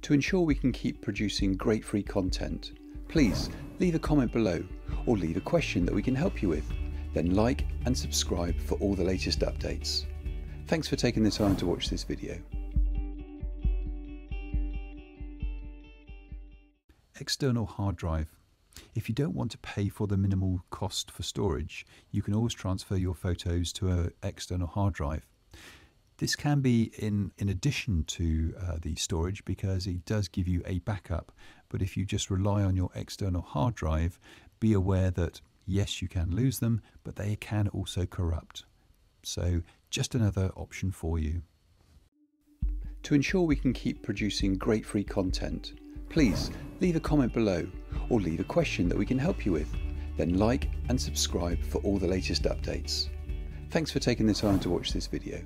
To ensure we can keep producing great free content, please leave a comment below or leave a question that we can help you with. Then like and subscribe for all the latest updates. Thanks for taking the time to watch this video. External hard drive. If you don't want to pay for the minimal cost for storage, you can always transfer your photos to an external hard drive. This can be in addition to the storage, because it does give you a backup. But if you just rely on your external hard drive, be aware that yes, you can lose them, but they can also corrupt. So just another option for you. To ensure we can keep producing great free content, please leave a comment below or leave a question that we can help you with. Then like and subscribe for all the latest updates. Thanks for taking the time to watch this video.